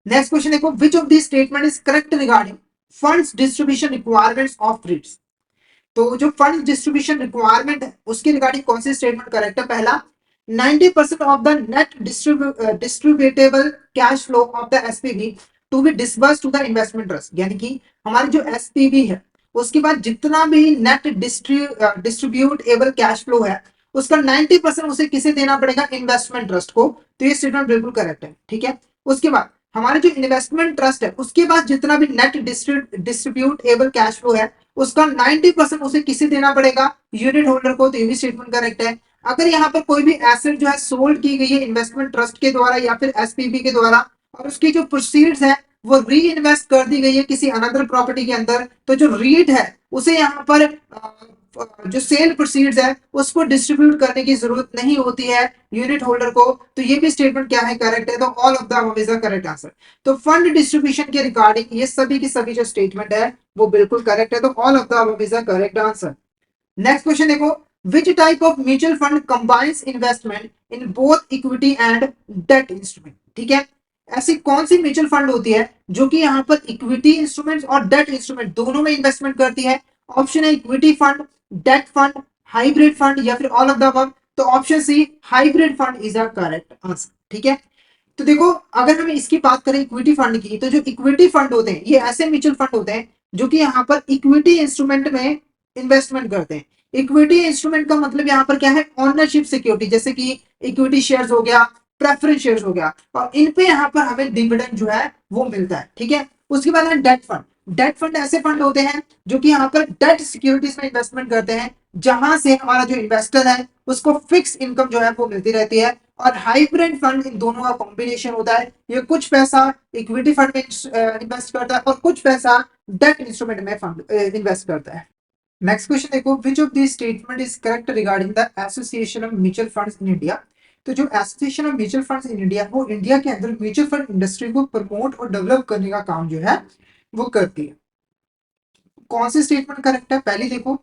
नेक्स्ट क्वेश्चन देखो, which of this statement is correct regarding funds distribution requirements of रीट्स। तो जो फंड डिस्ट्रीब्यूशन रिक्वायरमेंट है उसके रिगार्डिंग कौन सी स्टेटमेंट करेक्ट है। पहला, 90% of the net distributable cash flow of the SPV to be disburse to the investment trust. यानी कि हमारी जो एसपीवी है उसके बाद जितना भी नेट डिस्ट्रीब्यूटेबल कैश फ्लो है उसका 90% उसे किसे देना पड़ेगा, इन्वेस्टमेंट ट्रस्ट को। तो ये स्टेटमेंट बिल्कुल करेक्ट है। ठीक है, उसके बाद हमारे जो इन्वेस्टमेंट ट्रस्ट है उसके बाद जितना भी नेट डिस्ट्रीब्यूटेबल कैश फ्लो है उसका 90% उसे किसे देना पड़ेगा, यूनिट होल्डर को। तो ये भी स्टेटमेंट करेक्ट है। अगर यहाँ पर कोई भी एसेट जो है सोल्ड की गई है इन्वेस्टमेंट ट्रस्ट के द्वारा या फिर एसपीबी के द्वारा, और उसकी जो प्रोसीड्स है वो री इन्वेस्ट कर दी गई है किसी अनदर प्रॉपर्टी के अंदर, तो जो रीट है उसे यहाँ पर जो सेल प्रोसीड्स है उसको डिस्ट्रीब्यूट करने की जरूरत नहीं होती है यूनिट होल्डर को। तो ये भी स्टेटमेंट क्या है, करेक्ट है। तो all of the above is the correct answer. तो फंड डिस्ट्रीब्यूशन के रिगार्डिंग ये सभी की सभी जो स्टेटमेंट है वो बिल्कुल करेक्ट है। तो all of the above is the correct answer. Next question देखो, which type of mutual fund combines investment in both equity and debt instrument. ठीक है, ऐसी कौन सी म्यूचुअल फंड होती है जो कि यहाँ पर इक्विटी इंस्ट्रूमेंट्स और डेट इंस्ट्रूमेंट दोनों में इन्वेस्टमेंट करती है। ऑप्शन है equity fund, debt fund, hybrid fund या फिर ऑल ऑफ द अबव। तो option C hybrid fund is the correct answer. ठीक है, तो देखो अगर हम इसकी बात करें इक्विटी फंड की, तो जो इक्विटी फंड होते हैं ये ऐसे म्यूचुअल फंड होते हैं जो कि यहाँ पर इक्विटी इंस्ट्रूमेंट में इन्वेस्टमेंट करते हैं। इक्विटी इंस्ट्रूमेंट का मतलब यहाँ पर क्या है, ओनरशिप सिक्योरिटी, जैसे कि इक्विटी शेयर्स हो गया, प्रेफरेंस शेयर्स हो गया, और इन पे यहाँ पर हमें डिविडेंड जो है वो मिलता है। ठीक है, उसके बाद है डेट फंड। डेट फंड ऐसे फंड होते हैं जो कि यहाँ पर डेट सिक्योरिटीज में इन्वेस्टमेंट करते हैं, जहां से हमारा जो इन्वेस्टर है उसको फिक्स इनकम जो है वो मिलती रहती है। और हाइब्रिड फंड इन दोनों का कॉम्बिनेशन होता है, ये कुछ पैसा इक्विटी फंड में इन्वेस्ट करता है और कुछ पैसा डेट इंस्ट्रूमेंट में फंड इन्वेस्ट करता है। नेक्स्ट क्वेश्चन देखो, which of this statement is correct regarding the association of mutual funds in India. तो जो association of mutual funds in India वो इंडिया के अंदर म्यूचुअल फंड इंडस्ट्री को प्रमोट और डेवलप करने का काम जो है वो करती है। कौन सी स्टेटमेंट करेक्ट है, पहले देखो,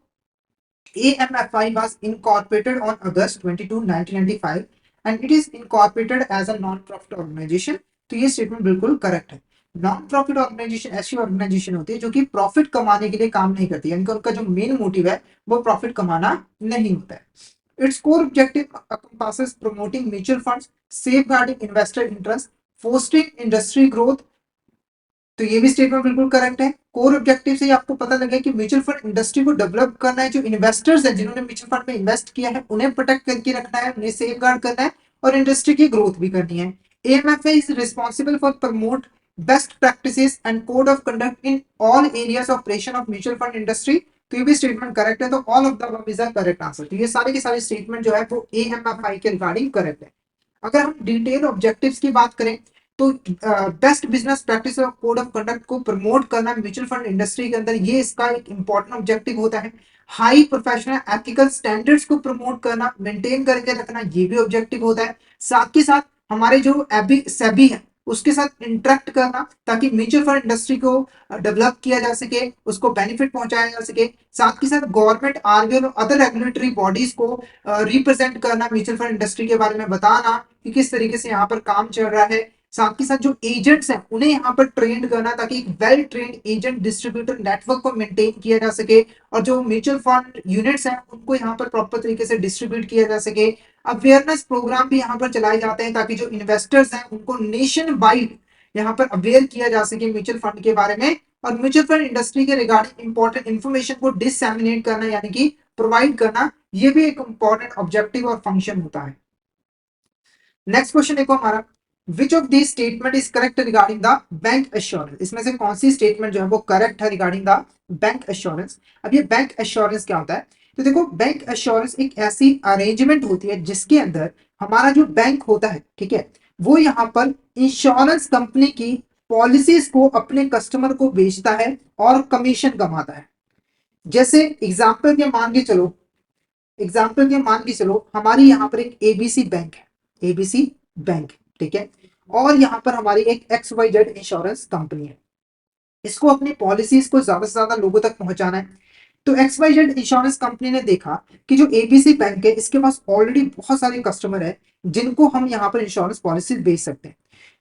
AMFI was incorporated on August 22, 1995 and it is incorporated as a non-profit organization। तो ये स्टेटमेंट बिल्कुल करेक्ट है। नॉन प्रॉफिट ऑर्गेनाइजेशन ऐसी ऑर्गेनाइजेशन होती है जो कि प्रॉफिट कमाने के लिए काम नहीं करती, यानी कि उनका जो मेन मोटिव है वो प्रॉफिट कमाना नहीं होता है। Its core objective encompasses promoting mutual funds, safeguarding investor interest, fostering industry growth। तो ये भी स्टेटमेंट बिल्कुल करेक्ट है। कोर ऑब्जेक्टिव से आपको पता लगा कि म्यूचुअल फंड इंडस्ट्री को डेवलप करना है, जो इन्वेस्टर्स हैं जिन्होंने म्यूचुअल फंड में इन्वेस्ट किया है उन्हें प्रोटेक्ट करके रखना है, उन्हें सेफ गार्ड करना है और इंडस्ट्री की ग्रोथ भी करनी है। AMFA is responsible for promote best practices and code of conduct in all areas of operation of mutual fund industry. तो ये भी स्टेटमेंट करेक्ट है। तो all of the above is the correct answer. तो ये सारे के सारे स्टेटमेंट जो है वो AMFI के रिगार्डिंग करेक्ट है। अगर हम डिटेल ऑब्जेक्टिव्स की बात करें तो बेस्ट बिजनेस प्रैक्टिस और कोड ऑफ कंडक्ट को प्रमोट करना म्यूचुअल फंड इंडस्ट्री के अंदर, ये इसका एक इंपॉर्टेंट ऑब्जेक्टिव होता है। हाई प्रोफेशनल एथिकल स्टैंडर्ड्स को प्रमोट करना, मेंटेन करके रखना, ये भी ऑब्जेक्टिव होता है। साथ के साथ हमारे जो सेबी है उसके साथ इंटरेक्ट करना ताकि म्यूचुअल फंड इंडस्ट्री को डेवलप किया जा सके, उसको बेनिफिट पहुंचाया जा सके। साथ के साथ गवर्नमेंट, आरबीआई और अदर रेगुलेटरी बॉडीज को रिप्रेजेंट करना, म्यूचुअल फंड इंडस्ट्री के बारे में बताना कि किस तरीके से यहाँ पर काम चल रहा है। साथ के साथ जो एजेंट्स हैं उन्हें यहाँ पर ट्रेंड करना ताकि एक well trained agent distributor network को मेंटेन किया जा सके, और जो म्यूचुअल फंड यूनिट्स हैं उनको यहाँ पर प्रॉपर तरीके से डिस्ट्रीब्यूट किया जा सके। अवेयरनेस प्रोग्राम भी यहाँ पर चलाए जाते हैं ताकि जो इन्वेस्टर्स हैं उनको नेशन वाइड यहाँ पर अवेयर किया जा सके म्यूचुअल फंड के बारे में, और म्यूचुअल फंड इंडस्ट्री के रिगार्डिंग इंपॉर्टेंट इंफॉर्मेशन को डिसएमिनेट करना यानी कि प्रोवाइड करना, ये भी एक इंपॉर्टेंट ऑब्जेक्टिव और फंक्शन होता है। नेक्स्ट क्वेश्चन देखो हमारा, which of this statement is correct regarding the bank assurance, इसमें से कौन सी स्टेटमेंट जो है वो करेक्ट है रिगार्डिंग द बैंक एश्योरेंस। अब ये बैंक एश्योरेंस क्या होता है, तो देखो बैंक एश्योरेंस एक ऐसी अरेंजमेंट होती है जिसके अंदर हमारा जो बैंक होता है, ठीक है, वो यहाँ पर इंश्योरेंस कंपनी की पॉलिसीज को अपने कस्टमर को बेचता है और कमीशन कमाता है। जैसे एग्जाम्पल के मान के चलो हमारी यहाँ पर एक एबीसी बैंक है, एबीसी बैंक, ठीक है, और यहाँ पर हमारी एक X Y Z insurance company है। इसको अपनी पॉलिसीज को ज्यादा से ज्यादा लोगों तक पहुंचाना है। तो X Y Z insurance company ने देखा कि जो एबीसी बैंक है इसके पास ऑलरेडी बहुत सारे कस्टमर है जिनको हम यहाँ पर इंश्योरेंस पॉलिसी बेच सकते हैं।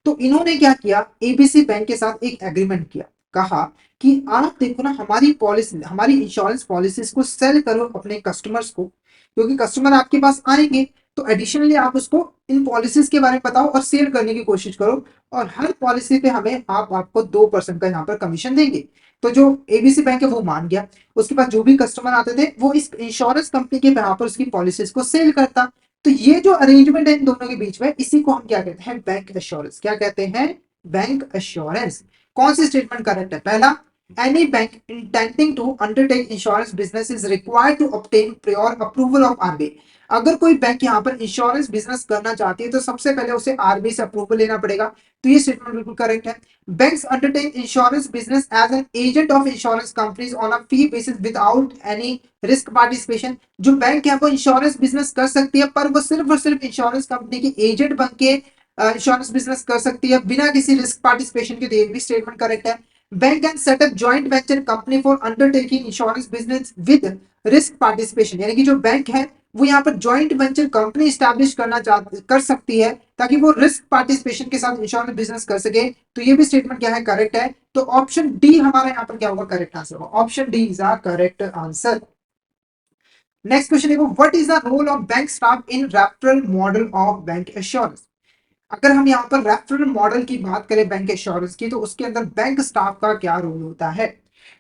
तो इन्होंने क्या किया, एबीसी बैंक के साथ एक एग्रीमेंट किया, कहा कि आप देखो ना हमारी पॉलिसी, हमारी इंश्योरेंस पॉलिसीज को सेल करो अपने कस्टमर्स को, क्योंकि कस्टमर आपके पास आएंगे तो एडिशनली आप उसको इन पॉलिसीज के बारे में बताओ और सेल करने की कोशिश करो, और हर पॉलिसी पे हमें आपको 2% का यहाँ पर कमीशन देंगे। तो जो एबीसी बैंक है वो मान गया, उसके पास जो भी कस्टमर आते थे वो इस इंश्योरेंस कंपनी के यहाँ पर उसकी पॉलिसीज को सेल करता। तो ये जो अरेंजमेंट है इन दोनों के बीच में, इसी को हम क्या कहते हैं, बैंक एश्योरेंस। क्या कहते हैं, बैंक एश्योरेंस। कौन सी स्टेटमेंट करेक्ट है, पहला, any bank intending to undertake insurance business is required to obtain prior approval of RBI। अगर कोई बैंक यहाँ पर इंश्योरेंस बिजनेस करना चाहती है तो सबसे पहले उसे आरबीआई से अप्रूवल लेना पड़ेगा। तो ये स्टेटमेंट बिल्कुल करेक्ट है। Banks undertake insurance business as an agent of insurance companies on a fee basis without any risk participation. जो बैंक है वो इंश्योरेंस बिजनेस कर सकती है पर वो सिर्फ और सिर्फ इंश्योरेंस कंपनी के एजेंट बन के इंश्योरेंस बिजनेस कर सकती है बिना किसी रिस्क पार्टिसिपेशन के। ये भी स्टेटमेंट करेक्ट है। Bank can set up joint venture company for undertaking insurance business with risk participation, यानी कि जो बैंक है वो यहाँ पर जॉइंट वेंचर कंपनी स्टैब्लिश कर सकती है ताकि वो रिस्क पार्टिसिपेशन के साथ इंश्योरेंस बिजनेस कर सके। तो ये भी स्टेटमेंट क्या है, करेक्ट है। तो ऑप्शन डी हमारा यहाँ पर क्या होगा, करेक्ट आंसर होगा। Option D is a correct answer. Next question देखो, what is the role of bank staff in referral model of bancassurance. अगर हम यहाँ पर रेफरल मॉडल की बात करें बैंक एश्योरेंस की, तो उसके अंदर बैंक स्टाफ का क्या रोल होता है।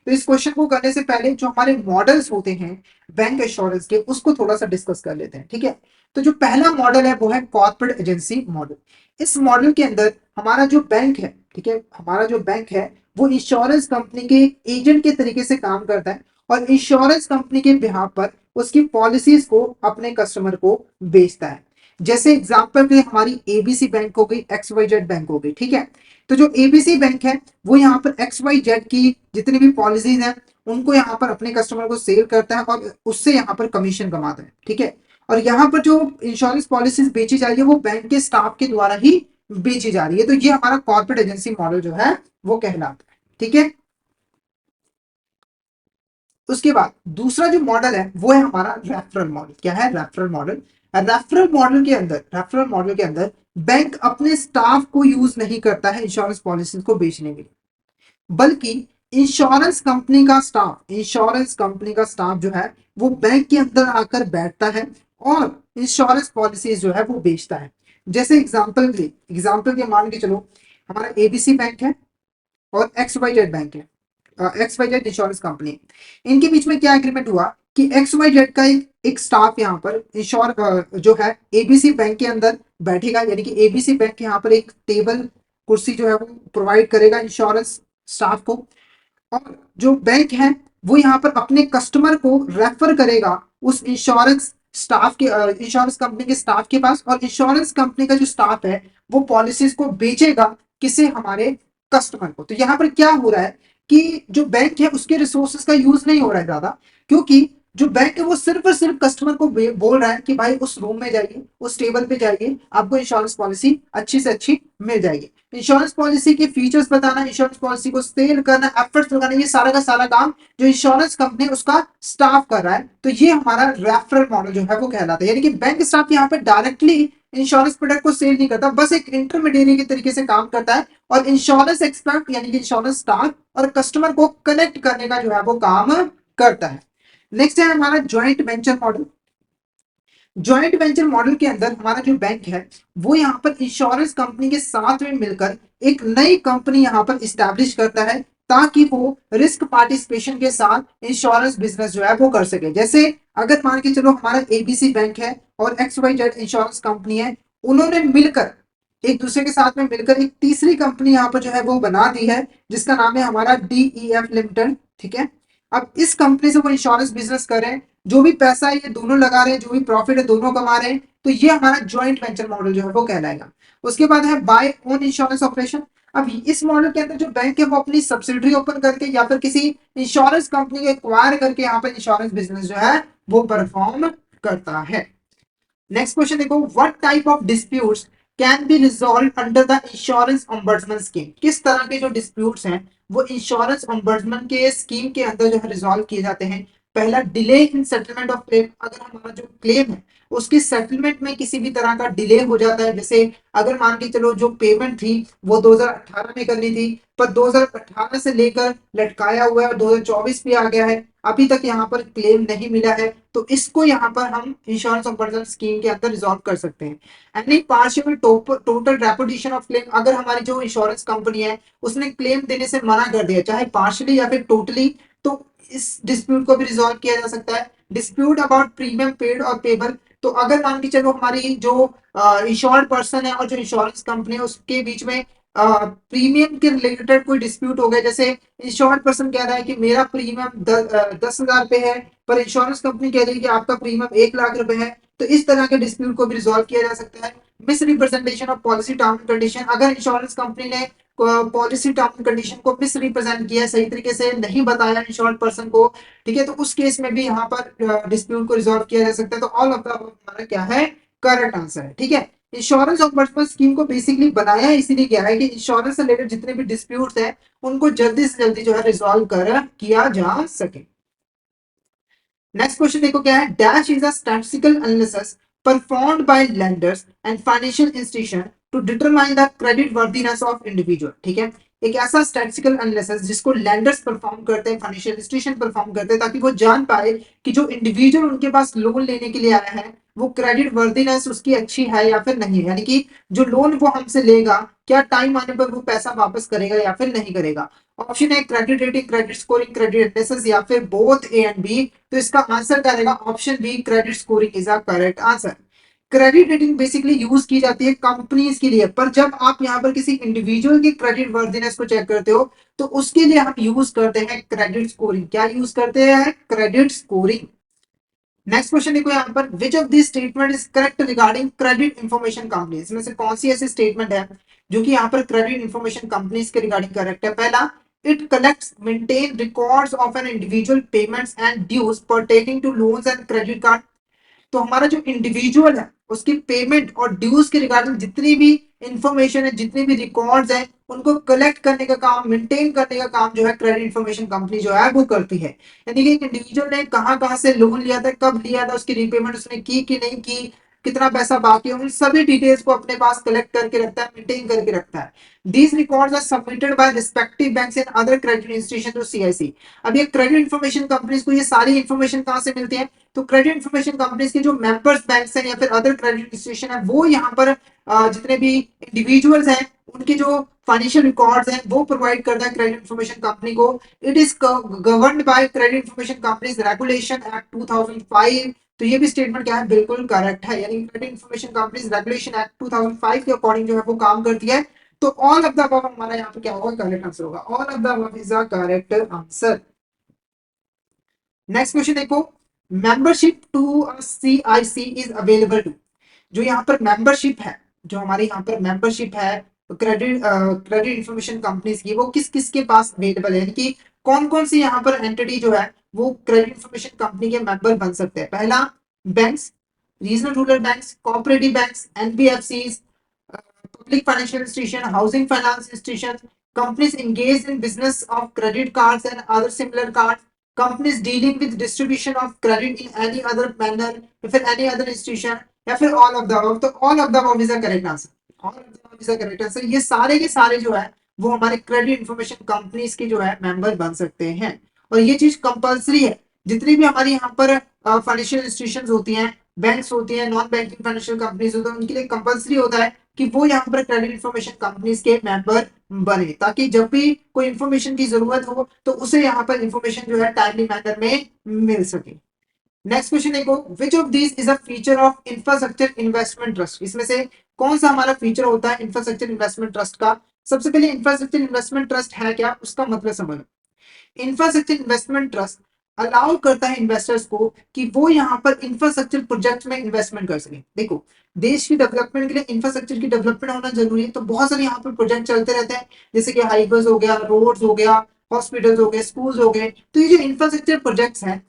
तो इस क्वेश्चन को करने से पहले जो हमारे मॉडल्स होते हैं बैंक एश्योरेंस के, उसको थोड़ा सा डिस्कस कर लेते हैं, ठीक है। तो जो पहला मॉडल है वो है कॉर्पोरेट एजेंसी मॉडल। इस मॉडल के अंदर हमारा जो बैंक है, ठीक है, हमारा जो बैंक है वो इंश्योरेंस कंपनी के एजेंट के तरीके से काम करता है और इंश्योरेंस कंपनी के बिहाफ पर उसकी पॉलिसीज को अपने कस्टमर को बेचता है। जैसे एग्जांपल के हमारी एबीसी बैंक हो गई, एक्स वाई जेड बैंक हो गई, ठीक है। तो जो एबीसी बैंक है वो यहाँ पर एक्स वाई जेड की जितनी भी पॉलिसीज हैं उनको यहाँ पर अपने कस्टमर को सेल करता है और उससे यहाँ पर कमीशन कमाता है, ठीक है। और यहाँ पर जो इंश्योरेंस पॉलिसीज बेची जा रही है वो बैंक के स्टाफ के द्वारा ही बेची जा रही है। तो ये हमारा कॉर्पोरेट एजेंसी मॉडल जो है वो कहलाता है, ठीक है। उसके बाद दूसरा जो मॉडल है वो है हमारा रेफरल मॉडल। क्या है, रेफरल मॉडल। रेफरल मॉडल के अंदर बैंक अपने स्टाफ को यूज नहीं करता है इंश्योरेंस पॉलिसी को बेचने के लिए, बल्कि इंश्योरेंस कंपनी का स्टाफ जो है वो बैंक के अंदर आकर बैठता है और इंश्योरेंस पॉलिसीज जो है वो बेचता है। जैसे एग्जाम्पल के मान के चलो हमारा एबीसी बैंक है और एक्स वाई जेड बैंक है, X Y Z insurance company. इनके बीच में क्या एग्रीमेंट हुआ कि एक्स वाई जेड का एक स्टाफ यहाँ पर जो है एबीसी बैंक के अंदर बैठेगा, यानी कि एबीसी बैंक यहाँ पर एक टेबल कुर्सी जो है वो प्रोवाइड करेगा इंश्योरेंस स्टाफ को, और जो बैंक है वो यहाँ पर अपने कस्टमर को रेफर करेगा उस इंश्योरेंस कंपनी के स्टाफ के पास, और इंश्योरेंस कंपनी का जो स्टाफ है वो पॉलिसीज को बेचेगा किसे, हमारे कस्टमर को। तो यहाँ पर क्या हो रहा है कि जो बैंक है उसके रिसोर्सेज का यूज नहीं हो रहा है ज्यादा, क्योंकि जो बैंक है वो सिर्फ और सिर्फ कस्टमर को बोल रहा है कि भाई उस रूम में जाइए, उस टेबल पे जाइए, आपको इंश्योरेंस पॉलिसी अच्छी से अच्छी मिल जाएगी। इंश्योरेंस पॉलिसी के फीचर्स बताना, इंश्योरेंस पॉलिसी को सेल करना, एफर्ट्स लगाना, ये सारा का सारा काम जो इंश्योरेंस कंपनी उसका स्टाफ कर रहा है। तो ये हमारा रेफरल मॉडल जो है वो कहलाता है, यानी कि बैंक स्टाफ यहाँ पे डायरेक्टली इंश्योरेंस प्रोडक्ट को सेल नहीं करता, बस एक इंटरमीडिएरी के तरीके से काम करता है और इंश्योरेंस एक्सपर्ट यानी कि इंश्योरेंस स्टाफ और कस्टमर को कनेक्ट करने का जो है वो काम करता है। नेक्स्ट है हमारा joint venture model. Joint venture model के अंदर हमारा जो बैंक है वो यहाँ पर इंश्योरेंस कंपनी के साथ में मिलकर एक नई कंपनी यहाँ पर इस्टेब्लिश करता है ताकि वो रिस्क पार्टिसिपेशन के साथ इंश्योरेंस बिजनेस जो है वो कर सके। जैसे अगर मान के चलो हमारा एबीसी बैंक है और X Y Z insurance company है, उन्होंने मिलकर एक दूसरे के साथ में मिलकर एक तीसरी कंपनी यहाँ पर जो है वो बना दी है, जिसका नाम है हमारा डीईएफ लिमिटेड। ठीक है, अब इस कंपनी से वो इंश्योरेंस बिजनेस कर रहे हैं, जो भी पैसा है ये दोनों लगा रहे हैं, जो भी प्रॉफिट है दोनों कमा रहे हैं, तो ये हमारा ज्वाइंट वेंचर मॉडल जो है वो कहलाएगा। उसके बाद है बाय ओन इंश्योरेंस ऑपरेशन। अब इस मॉडल के अंदर जो बैंक है वो अपनी सब्सिडरी ओपन करके या फिर किसी इंश्योरेंस कंपनी को एक्वायर करके यहाँ पर इंश्योरेंस बिजनेस जो है वो परफॉर्म करता है। नेक्स्ट क्वेश्चन देखो, what type of disputes can be resolve under the insurance ombudsman scheme. किस तरह के जो डिस्प्यूट्स हैं वो इंश्योरेंस ऑम्बड्समैन के स्कीम के अंदर जो है रिजॉल्व किए जाते हैं। पहला, delay in settlement of claim. अगर हमारा जो क्लेम है उसकी सेटलमेंट में किसी भी तरह का डिले हो जाता है, जैसे अगर मान के चलो जो पेमेंट थी वो 2018 में करनी थी, पर 2018 से लेकर लटकाया हुआ है और 2024 भी आ गया है, अभी तक यहाँ पर क्लेम नहीं मिला है, तो इसको यहाँ पर हम इंश्योरेंस ऑपरेशन स्कीम के अंदर रिजॉल्व कर सकते हैं। Any partial total reputation of claim. अगर हमारी जो इंश्योरेंस कंपनी है उसने क्लेम देने से मना कर दिया, चाहे पार्शियली या फिर टोटली, तो इस डिस्प्यूट को भी रिजॉल्व किया जा सकता है। डिस्प्यूट अबाउट प्रीमियम पेड और पेबल। तो अगर मान के चलो हमारी जो इंश्योर्ड पर्सन है और जो इंश्योरेंस कंपनी है उसके बीच में प्रीमियम के रिलेटेड कोई डिस्प्यूट हो गया, जैसे इंश्योर्ड पर्सन कह रहा है कि मेरा प्रीमियम 10,000 रुपए है, पर इंश्योरेंस कंपनी कह रही है कि आपका प्रीमियम 1 लाख रुपए है, तो इस तरह के डिस्प्यूट को भी रिजॉल्व किया जा सकता है। Miss representation of policy term and condition. अगर इंश्योरेंस कंपनी ने पॉलिसी टर्म एंड कंडीशन को मिस रिप्रेजेंट किया है, सही तरीके से नहीं बताया इंश्योर्ड पर्सन को, ठीक है, तो उस केस में भी यहाँ पर डिस्प्यूट को रिजॉल्व किया जा सकता है। तो ऑल ऑफ द हमारा क्या है, करेक्ट आंसर है। ठीक है, इंश्योरेंस ऑम्बड्समैन स्कीम को बेसिकली बनाया इसीलिए गया है कि इंश्योरेंस से रिलेटेड जितने भी डिस्प्यूट्स हैं उनको जल्दी से जल्दी जो है रिजॉल्व कर किया जा सके। नेक्स्ट क्वेश्चन देखो क्या है, dash is a statistical analysis performed by lenders and financial institution to determine the credit worthiness of individual. ठीक है, एक ऐसा स्टैटिस्टिकल एनालिसिस जिसको लेंडर्स परफॉर्म करते हैं, फाइनेंशियल इंस्टीट्यूशन परफॉर्म करते हैं, ताकि वो जान पाए कि जो इंडिविजुअल उनके पास लोन लेने के लिए आया है वो क्रेडिट वर्दीनेस उसकी अच्छी है या फिर नहीं है, यानी कि जो लोन वो हमसे लेगा क्या टाइम आने पर वो पैसा वापस करेगा या फिर नहीं करेगा। ऑप्शन है credit rating, credit scoring, credit analysis, या फिर बोथ ए एंड बी। तो इसका आंसर क्या रहेगा, option B credit scoring is a correct answer. Credit rating basically use की जाती है कंपनीज के लिए, पर जब आप यहाँ पर किसी इंडिविजुअल की क्रेडिट वर्दीनेस को चेक करते हो तो उसके लिए हम यूज करते हैं क्रेडिट स्कोरिंग। क्या यूज करते हैं, क्रेडिट स्कोरिंग। नेक्स्ट क्वेश्चन देखो यहाँ पर, which of this statement is correct regarding credit information company. इसमें से कौन सी ऐसी स्टेटमेंट है जो कि यहाँ पर क्रेडिट इंफॉर्मेशन कंपनीज के रिगार्डिंग करेक्ट है। पहला, it collects maintain records of an individual payments and dues pertaining to loans and credit card. तो हमारा जो इंडिविजुअल है उसकी पेमेंट और ड्यूज के रिगार्डिंग जितनी भी इंफॉर्मेशन है, जितनी भी रिकॉर्ड्स है, उनको कलेक्ट करने का काम, मेंटेन करने का काम जो है क्रेडिट इंफॉर्मेशन कंपनी जो है वो करती है। यानी कि एक इंडिविजुअल ने कहाँ कहाँ से लोन लिया था, कब लिया था, उसकी रीपेमेंट उसने की कि नहीं की, कितना पैसा बाकी है, उन सभी डिटेल्स को अपने पास कलेक्ट करके रखता है, मेंटेन करके रखता है। These records are submitted by respective banks and other credit institution to CIC. अब ये क्रेडिट इंफॉर्मेशन कंपनीज को ये सारी इंफॉर्मेशन कहाँ से मिलती है, तो क्रेडिट इंफॉर्मेशन कंपनीज के जो मेंबर्स बैंक्स हैं या फिर अदर क्रेडिट इंस्टीट्यूशन है वो यहाँ पर जितने भी इंडिविजुअल्स हैं उनके जो फाइनेंशियल रिकॉर्ड्स हैं वो प्रोवाइड करता है क्रेडिट इंफॉर्मेशन कंपनी को। It is governed by credit information companies regulation act 2005। तो ये भी स्टेटमेंट क्या है, बिल्कुल करेक्ट है, यानी credit information companies regulation act 2005 के अकॉर्डिंग जो है वो काम करती है। तो ऑल ऑफ द अबव हमारा यहाँ पे क्या होगा, करेक्ट आंसर होगा। All of the above is the correct answer. Next question देखो, membership to CIC is available to. जो यहाँ पर मेंबरशिप है, जो हमारे यहाँ पर मेंबरशिप है क्रेडिट इंफॉर्मेशन कंपनीज की, वो किस किस के पास अवेलेबल है, यानी कि कौन कौन सी यहाँ पर एंटिटी जो है वो क्रेडिट इंफॉर्मेशन कंपनी के मेंबर बन सकते हैं। पहला, banks, regional rural banks, cooperative banks, NBFCs, public financial institution, housing finance institution, companies engaged in business of credit cards and other similar cards, companies dealing with distribution of credit in any other manner, या फिर any other institution, या फिर all of the above। तो all of the above is a correct answer। all of the above is a correct answer। ये सारे के सारे जो है वो हमारे क्रेडिट इंफॉर्मेशन कंपनीज के जो है मेंबर बन सकते हैं, और ये चीज कंपलसरी है। जितनी भी हमारी यहाँ पर फाइनेंशियल इंस्टीट्यूशन होती हैं, बैंक्स होती हैं, नॉन बैंकिंग फाइनेंशियल कंपनीज होती हैं, उनके लिए कंपलसरी होता है कि वो यहाँ पर क्रेडिट इंफॉर्मेशन कंपनीज के मेंबर बने, ताकि जब भी कोई इंफॉर्मेशन की जरूरत हो तो उसे यहाँ पर इंफॉर्मेशन जो है टाइमली मैनर में मिल सके। नेक्स्ट क्वेश्चन देखो, which of this is a feature of infrastructure investment trust? इसमें से कौन सा हमारा फीचर होता है इंफ्रास्ट्रक्चर इन्वेस्टमेंट ट्रस्ट का? सबसे पहले इंफ्रास्ट्रक्चर इन्वेस्टमेंट ट्रस्ट है क्या, उसका मतलब समझो। इंफ्रास्ट्रक्चर इन्वेस्टमेंट ट्रस्ट अलाउ करता है इन्वेस्टर्स को कि वो यहाँ पर इंफ्रास्ट्रक्चर प्रोजेक्ट में इन्वेस्टमेंट कर सके। देखो, देश की डेवलपमेंट के लिए इंफ्रास्ट्रक्चर की डेवलपमेंट होना जरूरी है, तो बहुत सारे यहाँ पर प्रोजेक्ट चलते रहते हैं, जैसे कि हाईवेज हो गया, रोड्स हो गया, हॉस्पिटल्स हो गए, स्कूल्स हो गए। तो ये जो इंफ्रास्ट्रक्चर प्रोजेक्ट्स हैं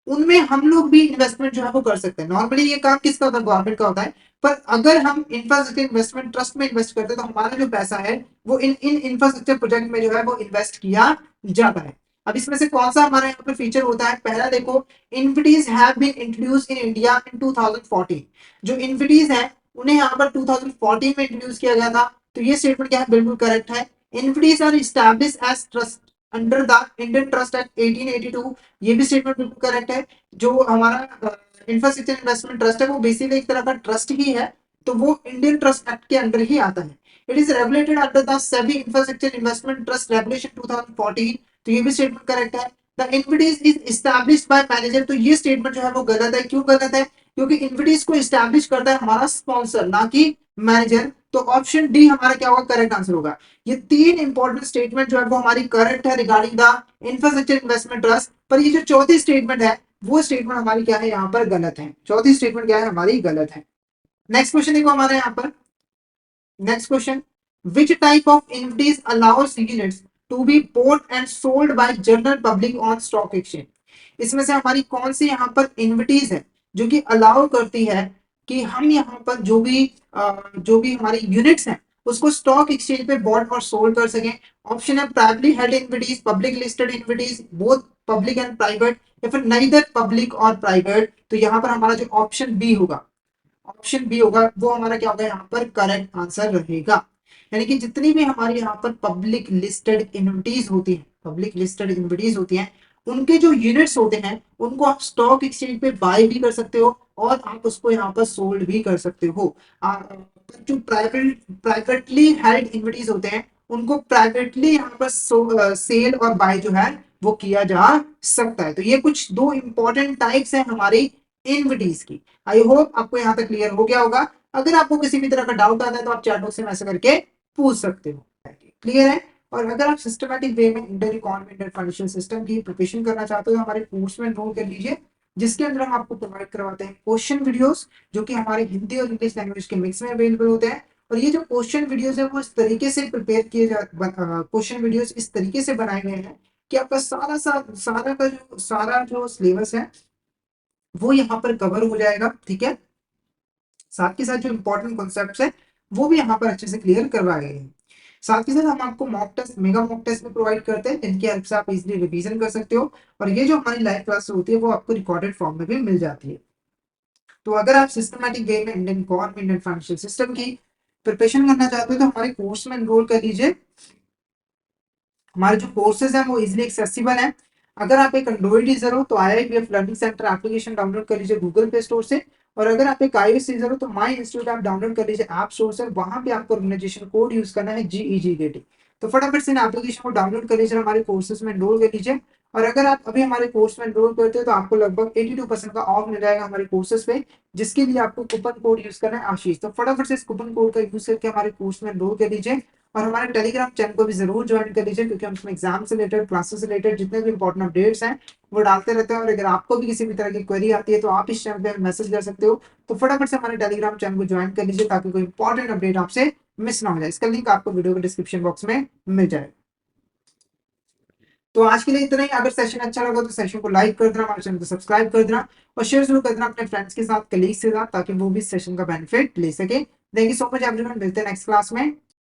उनमें हम लोग भी इन्वेस्टमेंट जो है वो कर सकते हैं। नॉर्मली ये काम किसका होता है, गवर्नमेंट का होता है, पर अगर हम इंफ्रास्ट्रक्चर इन्वेस्टमेंट ट्रस्ट में इन्वेस्ट करते हैं तो हमारा जो पैसा है वो इन इन इंफ्रास्ट्रक्चर प्रोजेक्ट में जो है वो इन्वेस्ट किया जाता है। अब इसमें से कौन सा हमारा यहाँ पर फीचर होता है? पहला देखो, InvITs have been introduce in India in 2014। जो इन्विटीज है उन्हें यहाँ पर 2014 में इंट्रोड्यूस किया गया था, तो ये स्टेटमेंट क्या है, बिल्कुल करेक्ट है। InvITs are establish as trust under the Indian Trust Act 1882, ये भी स्टेटमेंट बिल्कुल करेक्ट है। जो हमारा इंफ्रास्ट्रक्चर इन्वेस्टमेंट ट्रस्ट है वो बेसिकली एक तरह का ट्रस्ट ही है, तो वो इंडियन ट्रस्ट एक्ट के अंडर ही आता है। It is regulated under the SEBI infrastructure investment trust regulation 2014, तो ये भी स्टेटमेंट करेक्ट है। The InvITs is established by manager, तो ये स्टेटमेंट जो है वो गलत है। क्यों गलत है? क्योंकि इन्विटीज को एस्टैब्लिश करता है हमारा स्पॉन्सर, ना कि मैनेजर। तो ऑप्शन डी हमारा क्या होगा, करेक्ट आंसर होगा। ये तीन इंपॉर्टेंट स्टेटमेंट जो है वो हमारी करेक्ट है regarding the infrastructure investment trust. पर ये जो चौथी स्टेटमेंट है वो स्टेटमेंट हमारी क्या है, यहाँ पर गलत है। चौथी स्टेटमेंट क्या है, हमारी गलत है। नेक्स्ट क्वेश्चन देखो हमारे यहाँ पर। Next question, which type of InvITs allows units to be bought and sold by general public on stock exchange? इसमें से हमारी कौन सी यहाँ पर इन्विटीज है जो कि अलाउ करती है कि हम यहाँ पर जो भी हमारी यूनिट्स हैं उसको स्टॉक एक्सचेंज पे बॉट और सोल्ड कर सकें? ऑप्शन है privately held InvITs, public listed InvITs, both public and private, या फिर नाइदर पब्लिक और प्राइवेट। तो यहाँ पर हमारा जो ऑप्शन बी होगा, ऑप्शन बी होगा, वो हमारा क्या होगा, यहाँ पर करेक्ट आंसर रहेगा। यानी कि जितनी भी हमारी यहाँ पर पब्लिक लिस्टेड इन्विटीज होती है, पब्लिक लिस्टेड इन्विटीज होती हैं, उनके जो यूनिट्स होते हैं उनको आप स्टॉक एक्सचेंज पे बाय भी कर सकते हो और आप उसको यहाँ पर सोल्ड भी कर सकते हो। जो प्राइवेटली हेल्ड इन्विटीज होते हैं उनको प्राइवेटली यहाँ पर सेल और बाय जो है वो किया जा सकता है। तो ये कुछ दो इंपॉर्टेंट टाइप्स हैं हमारी इन्विटीज की। आई होप आपको यहाँ तक क्लियर हो गया होगा। अगर आपको किसी भी तरह का डाउट आता है तो आप चैट बॉक्स में मैसेज करके पूछ सकते हो। क्लियर है? और अगर आप सिस्टमैटिक वे में Indian economy Indian financial system की प्रिपरेशन करना चाहते हो तो हमारे कोर्स में एनरोल कर लीजिए, जिसके अंदर हम आपको प्रोवाइड करवाते हैं क्वेश्चन वीडियोस जो कि हमारे हिंदी और इंग्लिश लैंग्वेज के मिक्स में अवेलेबल होते हैं। और ये जो क्वेश्चन वीडियोस है वो इस तरीके से प्रिपेयर किए जा क्वेश्चन वीडियोस इस तरीके से बनाए गए हैं कि आपका सारा जो सिलेबस है वो यहाँ पर कवर हो जाएगा। ठीक है, साथ के साथ जो इंपॉर्टेंट कॉन्सेप्ट्स है वो भी यहाँ पर अच्छे से क्लियर करवाए गए हैं। साथ ही साथ हम आपको mock test, mega mock test भी प्रोवाइड करते हैं जिनकी हेल्प से आप इजीली रिवीजन कर सकते हो। और ये जो हमारी लाइव क्लास होती है वो आपको रिकॉर्डेड फॉर्म में भी मिल जाती है। तो अगर आप सिस्टमैटिक वे में Indian economy Indian financial system की प्रिपरेशन करना चाहते हो तो हमारे कोर्स में एनरोल कर लीजिए। हमारे जो कोर्सेज हैं वो इजीली एक्सेसिबल हैं। अगर आप एक एंड्रॉइड यूजर हो तो IIBF learning centre application download कर लीजिए गूगल प्ले स्टोर से। और अगर आप एक iOS यूजर हो तो माई इंस्टीट्यूट आप डाउनलोड कर लीजिए ऐप स्टोर से। वहां पे आपको ऑर्गेनाइजेशन कोड यूज करना है GEGGT। तो फटाफट से इन एप्लीकेशन को डाउनलोड कर लीजिए, हमारे कोर्सेज में एनरोल कर लीजिए। और अगर आप अभी हमारे कोर्स में एनरोल करते हो तो आपको लगभग 82% का ऑफ मिल जाएगा हमारे कोर्सेज पे, जिसके लिए आपको कूपन कोड यूज करना है आशीष। तो फटाफट से इस कूपन कोड का यूज करके हमारे कोर्स में एनरोल कर लीजिए। और हमारे टेलीग्राम चैनल को भी जरूर ज्वाइन कर लीजिए, क्योंकि हम उसमें एग्जाम से रिलेटेड, क्लासेस से रिलेटेड जितने भी इंपॉर्टेंट अपडेट्स हैं वो डालते रहते हैं। और अगर आपको भी किसी भी तरह की क्वेरी आती है तो आप इस चैनल पे मैसेज कर सकते हो। तो फटाफट से हमारे टेलीग्राम चैनल को ज्वाइन कर लीजिए ताकि कोई इंपॉर्टेंट अपडेट आपसे मिस ना हो जाए। इसका लिंक आपको वीडियो के डिस्क्रिप्शन बॉक्स में मिल जाए। तो आज के लिए इतना ही। अगर सेशन अच्छा लगा तो सेशन को लाइक कर देना, हमारे चैनल को सब्सक्राइब कर देना और शेयर जरूर कर देना अपने फ्रेंड्स के साथ, कलीग्स के साथ, ताकि वो भी सेशन का बेनिफिट ले सके। Thank you so much everyone, मिलते हैं नेक्स्ट क्लास में।